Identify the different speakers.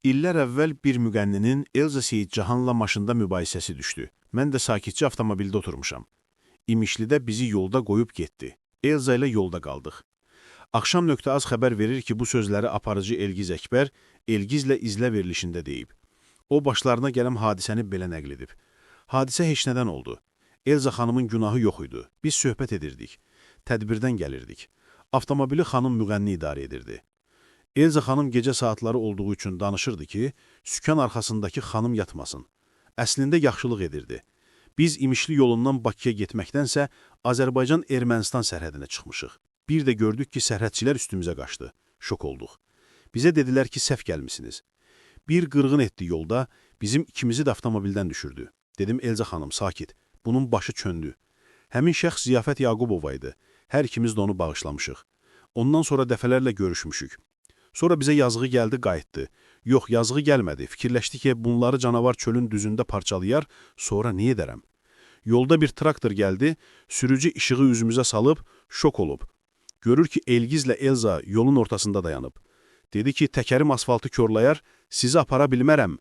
Speaker 1: İllər əvvəl bir müğənninin Elza Seyidcahanla maşında mübahisəsi düşdü. Mən də sakitcə avtomobildə oturmuşam. İmişlidə bizi yolda qoyub getdi. Elza ilə yolda qaldıq. Axşam.az xəbər verir ki, bu sözləri aparıcı Elgiz Əkbər Elgizlə izlə verilişində deyib. O, başlarına gələn hadisəni belə nəql edib. Hadisə heç nədən oldu. Elza xanımın günahı yox idi. Biz söhbət edirdik. Tədbirdən gəlirdik. Avtomobili xanım müğənni idarə edirdi. Elza xanım gecə saatları olduğu üçün danışırdı ki, sükan arxasındakı xanım yatmasın. Əslində yaxşılıq edirdi. Biz İmişli yolundan Bakıya getməkdənsə Azərbaycan-Ermənistan sərhədinə çıxmışıq. Bir də gördük ki, sərhədçilər üstümüzə qaçdı. Şok olduq. Bizə dedilər ki, səhv gəlmisiniz. Bir qırğın etdi yolda, bizim ikimizi də avtomobildən düşürdü. Dedim, Elza xanım, sakit. Bunun başı çöndü. Həmin şəxs Ziyafət Yaqubova idi. Hər ikimiz də onu bağışlamışıq. Ondan sonra dəfələrlə görüşmüşük. Sonra bizə yazığı gəldi, qayıtdı. Yox, yazığı gəlmədi. Fikirləşdi ki, bunları canavar çölün düzündə parçalayar, sonra nə edərəm? Yolda bir traktor gəldi, sürücü işığı üzümüzə salıb, şok olub. Görür ki, Elgizlə Elza yolun ortasında dayanıb. Dedi ki, təkərim asfaltı körlayar, sizi apara bilmərəm.